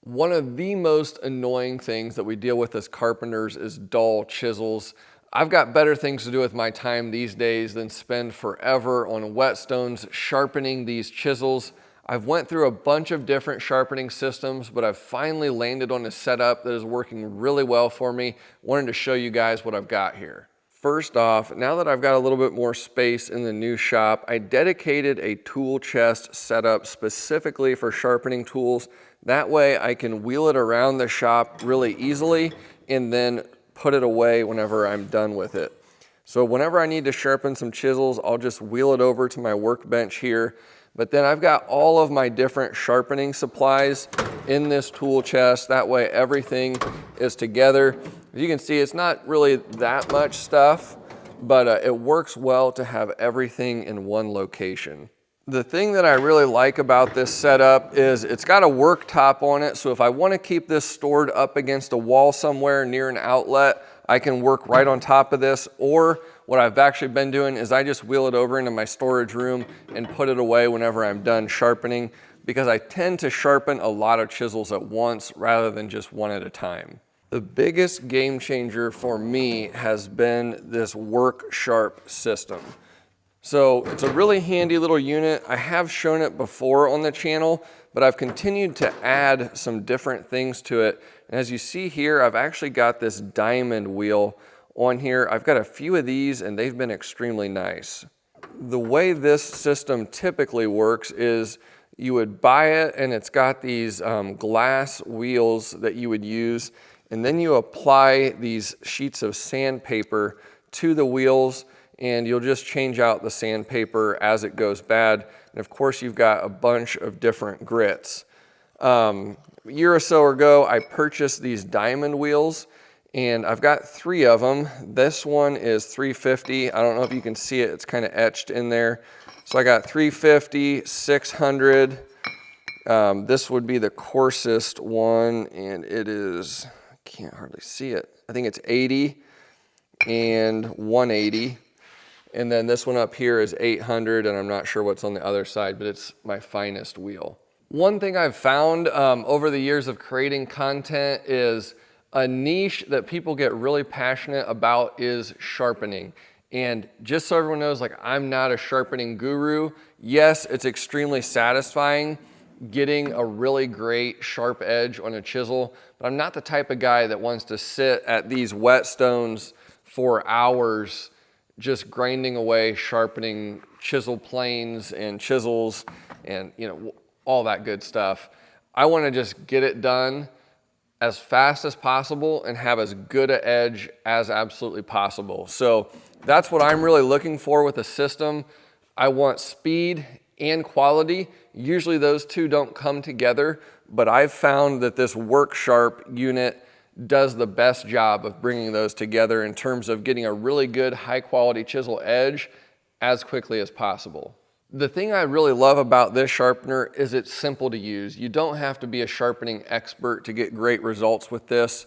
One of the most annoying things that we deal with as carpenters is dull chisels. I've got better things to do with my time these days than spend forever on whetstones sharpening these chisels. I've went through a bunch of different sharpening systems, but I've finally landed on a setup that is working really well for me. Wanted to show you guys what I've got here. First off, now that I've got a little bit more space in the new shop, I dedicated a tool chest setup specifically for sharpening tools. That way I can wheel it around the shop really easily and then put it away whenever I'm done with it. So whenever I need to sharpen some chisels, I'll just wheel it over to my workbench here. But then I've got all of my different sharpening supplies in this tool chest. That way everything is together. As you can see, it's not really that much stuff, but it works well to have everything in one location. The thing that I really like about this setup is it's got a worktop on it, so if I want to keep this stored up against a wall somewhere near an outlet, I can work right on top of this. Or what I've actually been doing is I just wheel it over into my storage room and put it away whenever I'm done sharpening, because I tend to sharpen a lot of chisels at once rather than just one at a time. The biggest game changer for me has been this WorkSharp system. So it's a really handy little unit. I have shown it before on the channel, but I've continued to add some different things to it. And as you see here, I've actually got this diamond wheel on here. I've got a few of these and they've been extremely nice. The way this system typically works is you would buy it and it's got these glass wheels that you would use, and then you apply these sheets of sandpaper to the wheels, and you'll just change out the sandpaper as it goes bad. And of course, you've got a bunch of different grits. A year or so ago, I purchased these diamond wheels, and I've got 3 of them. This one is 350. I don't know if you can see it. It's kind of etched in there. So I got 350, 600. This would be the coarsest one, and it is, I can't hardly see it. I think it's 80 and 180. And then this one up here is 800, and I'm not sure what's on the other side, but it's my finest wheel. One thing I've found over the years of creating content is a niche that people get really passionate about is sharpening. And just so everyone knows, like, I'm not a sharpening guru. Yes, it's extremely satisfying getting a really great sharp edge on a chisel, but I'm not the type of guy that wants to sit at these whetstones for hours just grinding away, sharpening chisel planes and chisels and, you know, all that good stuff. I want to just get it done as fast as possible and have as good an edge as absolutely possible. So that's what I'm really looking for with a system. I want speed and quality. Usually those two don't come together, but I've found that this WorkSharp unit does the best job of bringing those together in terms of getting a really good high quality chisel edge as quickly as possible. The thing I really love about this sharpener is it's simple to use. You don't have to be a sharpening expert to get great results with this.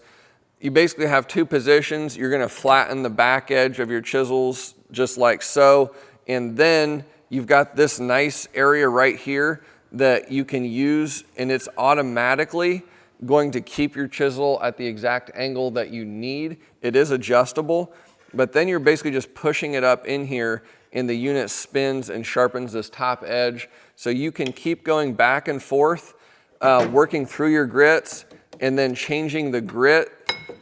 You basically have 2 positions. You're going to flatten the back edge of your chisels just like so, and then you've got this nice area right here that you can use, and it's automatically going to keep your chisel at the exact angle that you need. It is adjustable, but then you're basically just pushing it up in here and the unit spins and sharpens this top edge. So you can keep going back and forth, working through your grits, and then changing the grit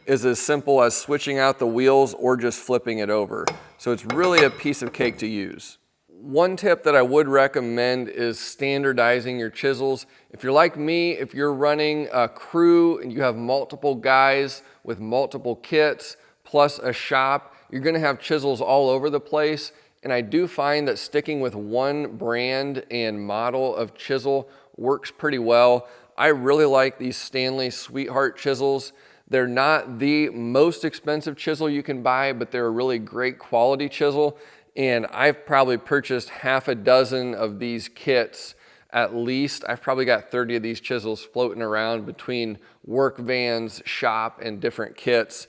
is as simple as switching out the wheels or just flipping it over. So it's really a piece of cake to use. One tip that I would recommend is standardizing your chisels. If you're like me, if you're running a crew and you have multiple guys with multiple kits plus a shop, you're gonna have chisels all over the place. And I do find that sticking with one brand and model of chisel works pretty well. I really like these Stanley Sweetheart chisels. They're not the most expensive chisel you can buy, but they're a really great quality chisel. And I've probably purchased half a dozen of these kits at least. I've probably got 30 of these chisels floating around between work vans, shop, and different kits.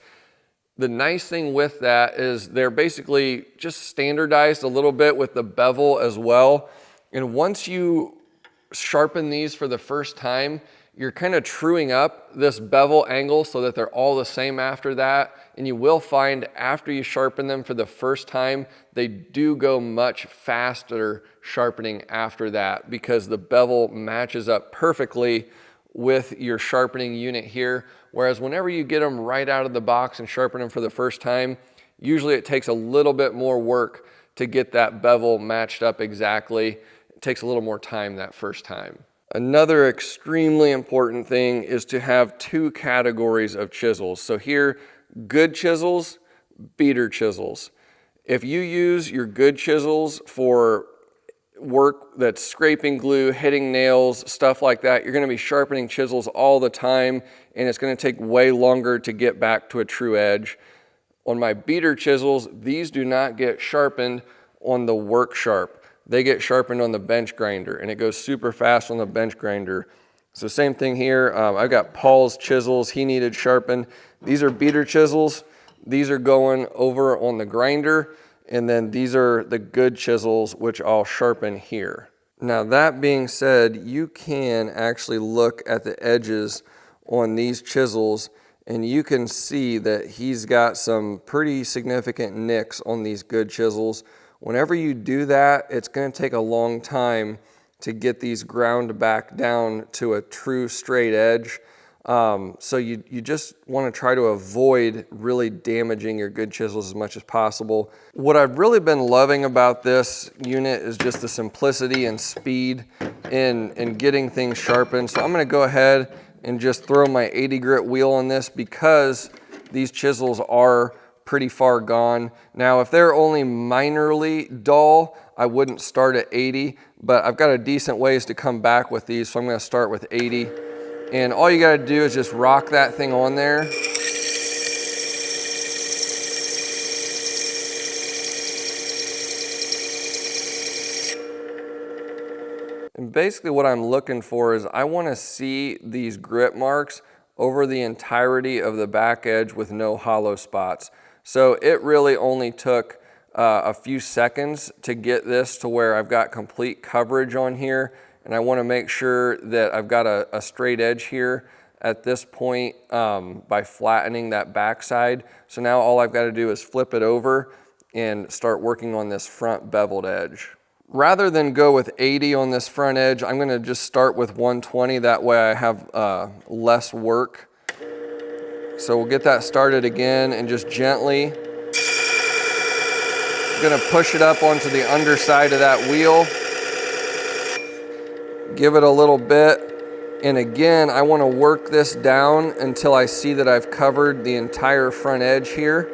The nice thing with that is they're basically just standardized a little bit with the bevel as well. And once you sharpen these for the first time, you're kind of truing up this bevel angle so that they're all the same after that. And you will find after you sharpen them for the first time, they do go much faster sharpening after that because the bevel matches up perfectly with your sharpening unit here. Whereas whenever you get them right out of the box and sharpen them for the first time, usually it takes a little bit more work to get that bevel matched up exactly. It takes a little more time that first time. Another extremely important thing is to have two categories of chisels. So here, good chisels, beater chisels. If you use your good chisels for work that's scraping glue, hitting nails, stuff like that, you're going to be sharpening chisels all the time, and it's going to take way longer to get back to a true edge. On my beater chisels, these do not get sharpened on the WorkSharp. They get sharpened on the bench grinder, and it goes super fast on the bench grinder. So same thing here. I've got Paul's chisels. He needed sharpened. These are beater chisels. These are going over on the grinder, and then these are the good chisels, which I'll sharpen here. Now that being said, you can actually look at the edges on these chisels, and you can see that he's got some pretty significant nicks on these good chisels. Whenever you do that, it's going to take a long time to get these ground back down to a true straight edge. So you just want to try to avoid really damaging your good chisels as much as possible. What I've really been loving about this unit is just the simplicity and speed in getting things sharpened. So I'm going to go ahead and just throw my 80 grit wheel on this because these chisels are pretty far gone. Now, if they're only minorly dull, I wouldn't start at 80, but I've got a decent ways to come back with these, so I'm gonna start with 80. And all you gotta do is just rock that thing on there. And basically what I'm looking for is I wanna see these grit marks over the entirety of the back edge with no hollow spots. So it really only took a few seconds to get this to where I've got complete coverage on here, and I want to make sure that I've got a straight edge here at this point by flattening that backside. So now all I've got to do is flip it over and start working on this front beveled edge. Rather than go with 80 on this front edge, I'm going to just start with 120. That way I have less work. So we'll get that started again and just gently gonna push it up onto the underside of that wheel. Give it a little bit. And again, I wanna work this down until I see that I've covered the entire front edge here.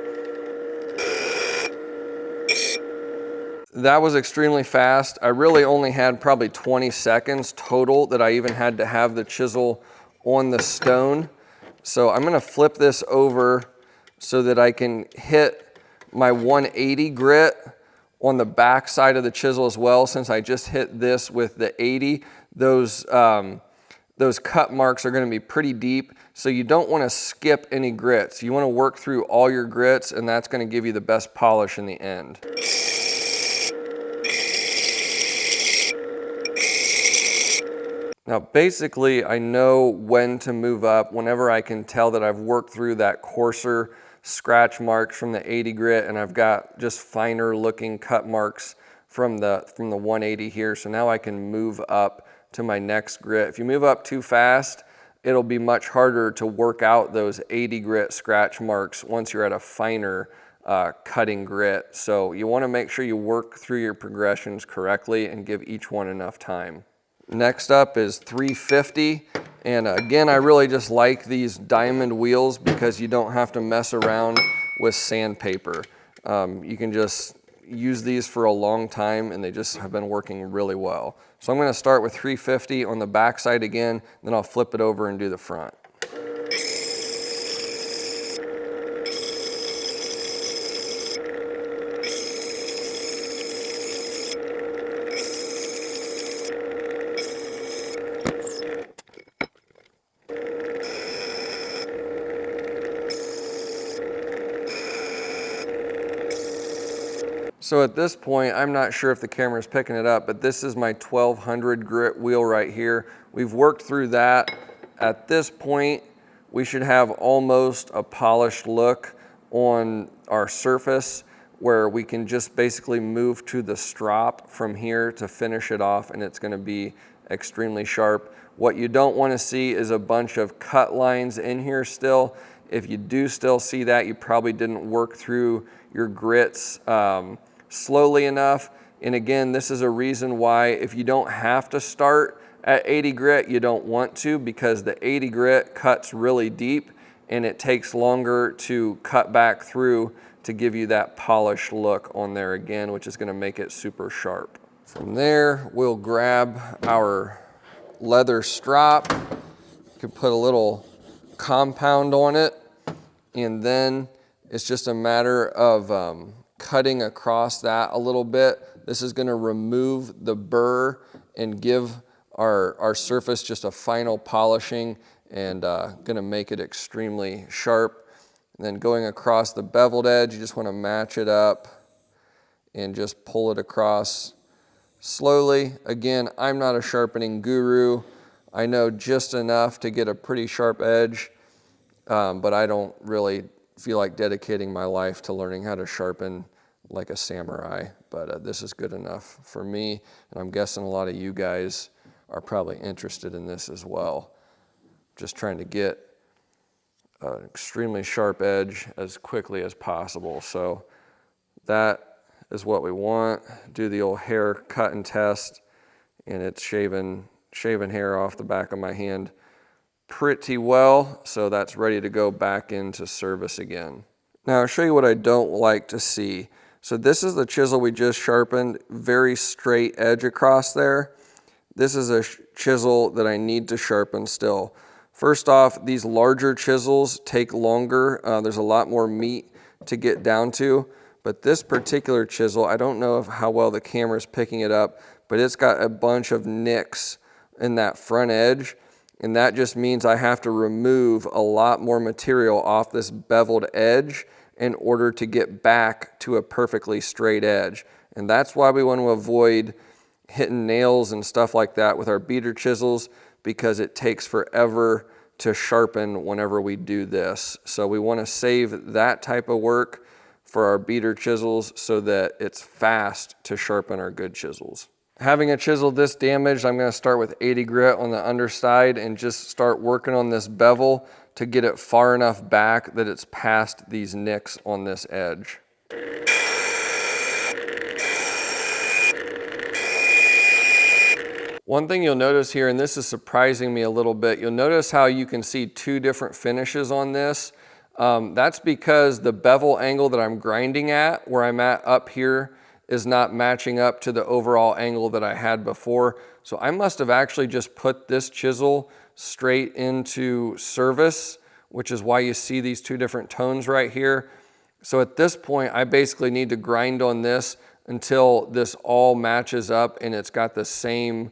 That was extremely fast. I really only had probably 20 seconds total that I even had to have the chisel on the stone. So I'm gonna flip this over so that I can hit my 180 grit on the back side of the chisel as well. Since I just hit this with the 80, those cut marks are gonna be pretty deep, so you don't wanna skip any grits. You wanna work through all your grits, and that's gonna give you the best polish in the end. Now basically I know when to move up whenever I can tell that I've worked through that coarser scratch marks from the 80 grit and I've got just finer looking cut marks from the 180 here. So now I can move up to my next grit. If you move up too fast, it'll be much harder to work out those 80 grit scratch marks once you're at a finer cutting grit. So you want to make sure you work through your progressions correctly and give each one enough time. Next up is 350, and again I really just like these diamond wheels because you don't have to mess around with sandpaper. You can just use these for a long time and they just have been working really well. So I'm going to start with 350 on the back side again, then I'll flip it over and do the front. So at this point, I'm not sure if the camera is picking it up, but this is my 1200 grit wheel right here. We've worked through that at this point, we should have almost a polished look on our surface where we can just basically move to the strop from here to finish it off, and it's gonna be extremely sharp. What you don't wanna see is a bunch of cut lines in here still. If you do still see that, you probably didn't work through your grits slowly enough. And again, this is a reason why if you don't have to start at 80 grit, you don't want to, because the 80 grit cuts really deep and it takes longer to cut back through to give you that polished look on there again, which is gonna make it super sharp. From there, we'll grab our leather strop. You can put a little compound on it, and then it's just a matter of cutting across that a little bit. This is gonna remove the burr and give our surface just a final polishing, and gonna make it extremely sharp. And then going across the beveled edge, you just wanna match it up and just pull it across slowly. Again, I'm not a sharpening guru. I know just enough to get a pretty sharp edge, but I don't really feel like dedicating my life to learning how to sharpen like a samurai. But this is good enough for me, and I'm guessing a lot of you guys are probably interested in this as well. Just trying to get an extremely sharp edge as quickly as possible. So that is what we want. Do the old hair cut and test, and it's shaving hair off the back of my hand pretty well, so that's ready to go back into service again. Now I'll show you what I don't like to see. So this is the chisel we just sharpened, very straight edge across there. This is a chisel that I need to sharpen still. First off, these larger chisels take longer. There's a lot more meat to get down to, but this particular chisel, I don't know how well the camera is picking it up, but it's got a bunch of nicks in that front edge, and that just means I have to remove a lot more material off this beveled edge in order to get back to a perfectly straight edge. And that's why we want to avoid hitting nails and stuff like that with our beater chisels, because it takes forever to sharpen whenever we do this. So we want to save that type of work for our beater chisels so that it's fast to sharpen our good chisels. Having a chisel this damaged, I'm going to start with 80 grit on the underside and just start working on this bevel to get it far enough back that it's past these nicks on this edge. One thing you'll notice here, and this is surprising me a little bit, you'll notice how you can see two different finishes on this. That's because the bevel angle that I'm grinding at, where I'm at up here, is not matching up to the overall angle that I had before. So I must have actually just put this chisel straight into service, which is why you see these two different tones right here. So at this point, I basically need to grind on this until this all matches up and it's got the same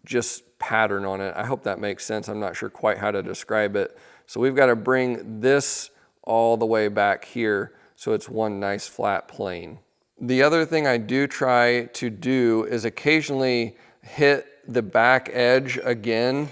just pattern on it. I hope that makes sense. I'm not sure quite how to describe it. So we've got to bring this all the way back here so it's one nice flat plane. The other thing I do try to do is occasionally hit the back edge again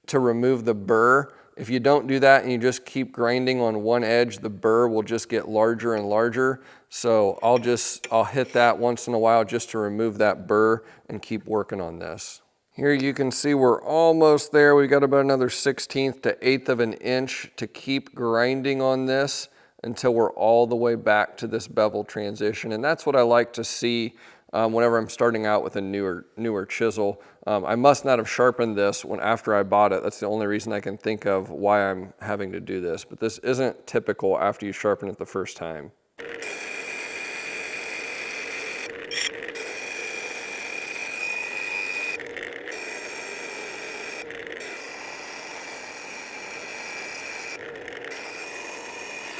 to remove the burr. If you don't do that and you just keep grinding on one edge, the burr will just get larger and larger. So I'll hit that once in a while just to remove that burr and keep working on this. Here you can see we're almost there. We got about another 1/16 to 1/8 of an inch to keep grinding on this until we're all the way back to this bevel transition. And that's what I like to see whenever I'm starting out with a newer chisel. I must not have sharpened this after I bought it. That's the only reason I can think of why I'm having to do this. But this isn't typical after you sharpen it the first time.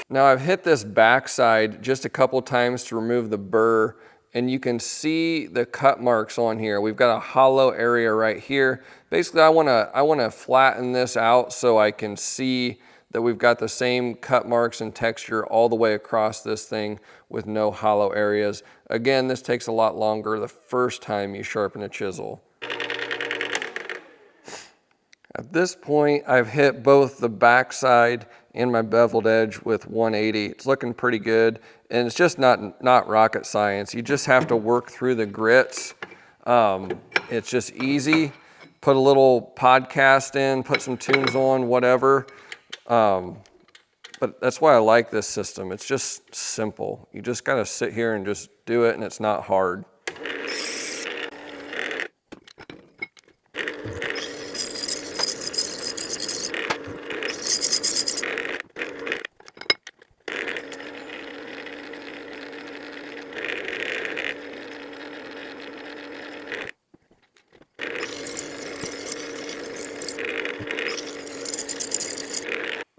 Now I've hit this backside just a couple times to remove the burr, and you can see the cut marks on here. We've got a hollow area right here. Basically, I wanna flatten this out so I can see that we've got the same cut marks and texture all the way across this thing with no hollow areas. Again, this takes a lot longer the first time you sharpen a chisel. At this point, I've hit both the backside and my beveled edge with 180. It's looking pretty good, and it's just not rocket science. You just have to work through the grits. It's just easy. Put a little podcast in, put some tunes on, whatever. But that's why I like this system. It's just simple. You just gotta sit here and just do it, and it's not hard.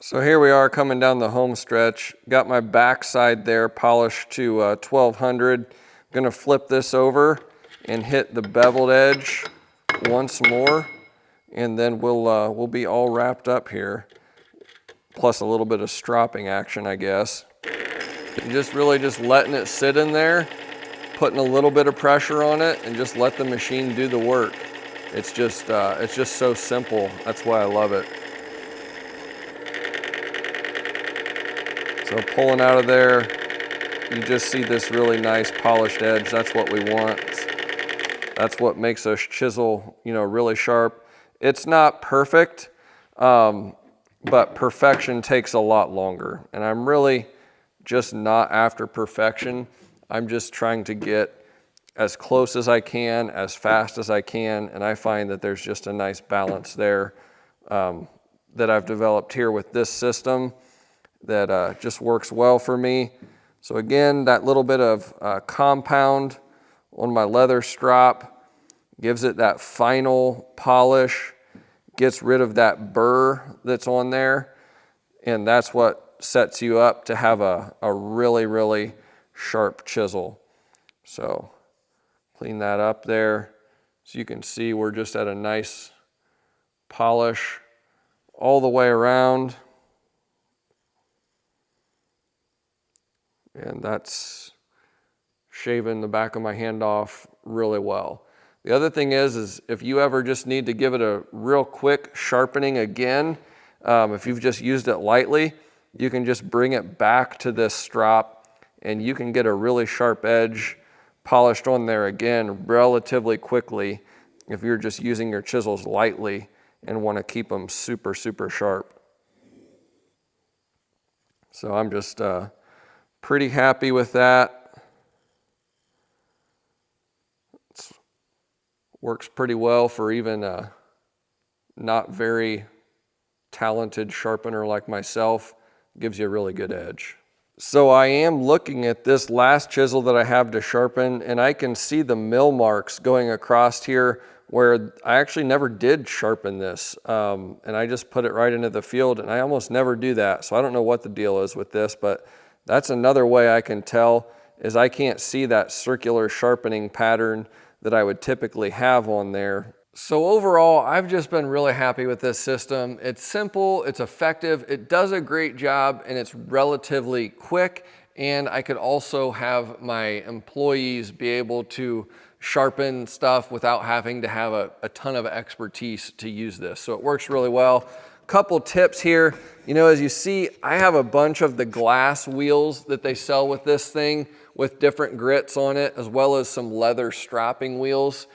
So here we are coming down the home stretch. Got my backside there polished to 1200. Gonna flip this over and hit the beveled edge once more, and then we'll be all wrapped up here. Plus a little bit of stropping action, I guess. And just really just letting it sit in there, putting a little bit of pressure on it, and just let the machine do the work. It's just so simple. That's why I love it. So pulling out of there, you just see this really nice polished edge. That's what we want. That's what makes a chisel, really sharp. It's not perfect, but perfection takes a lot longer. And I'm really just not after perfection. I'm just trying to get as close as I can, as fast as I can, and I find that there's just a nice balance there that I've developed here with this system that just works well for me. So again, that little bit of compound on my leather strop gives it that final polish, gets rid of that burr that's on there, and that's what sets you up to have a really, really sharp chisel. So clean that up there. So you can see we're just at a nice polish all the way around. And that's shaving the back of my hand off really well. The other thing is if you ever just need to give it a real quick sharpening again, if you've just used it lightly, you can just bring it back to this strop and you can get a really sharp edge polished on there again relatively quickly if you're just using your chisels lightly and want to keep them super, super sharp. So I'm just pretty happy with that. It works pretty well for even a not very talented sharpener like myself. Gives you a really good edge. So I am looking at this last chisel that I have to sharpen, and I can see the mill marks going across here where I actually never did sharpen this. And I just put it right into the field, and I almost never do that. So I don't know what the deal is with this, but that's another way I can tell is I can't see that circular sharpening pattern that I would typically have on there. So overall, I've just been really happy with this system. It's simple, it's effective, it does a great job, and it's relatively quick. And I could also have my employees be able to sharpen stuff without having to have a ton of expertise to use this. So it works really well. Couple tips here. As you see, I have a bunch of the glass wheels that they sell with this thing with different grits on it, as well as some leather stropping wheels.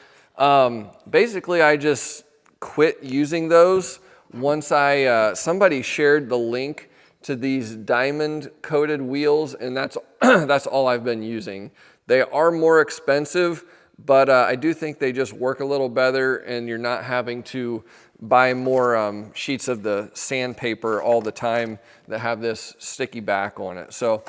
Basically, I just quit using those once somebody shared the link to these diamond coated wheels, and that's all I've been using. They are more expensive, but I do think they just work a little better, and you're not having to buy more sheets of the sandpaper all the time that have this sticky back on it. So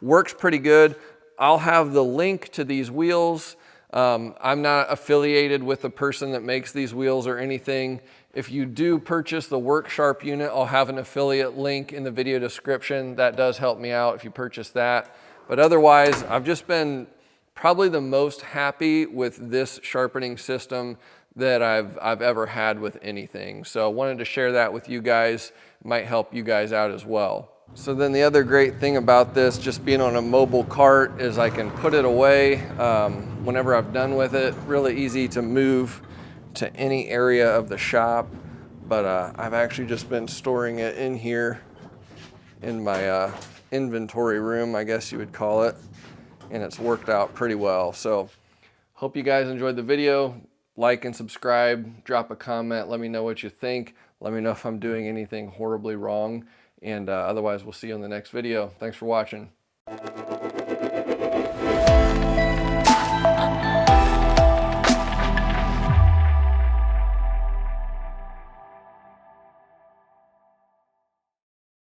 works pretty good. I'll have the link to these wheels. I'm not affiliated with the person that makes these wheels or anything. If you do purchase the WorkSharp unit, I'll have an affiliate link in the video description. That does help me out if you purchase that. But otherwise, I've just been probably the most happy with this sharpening system that I've ever had with anything. So I wanted to share that with you guys. Might help you guys out as well. So then the other great thing about this, just being on a mobile cart, is I can put it away whenever I'm done with it. Really easy to move to any area of the shop but I've actually just been storing it in here in my inventory room, I guess you would call it, and it's worked out pretty well. So hope you guys enjoyed the video. Like and subscribe, drop a comment, let me know what you think. Let me know if I'm doing anything horribly wrong, and otherwise we'll see you in the next video. Thanks for watching.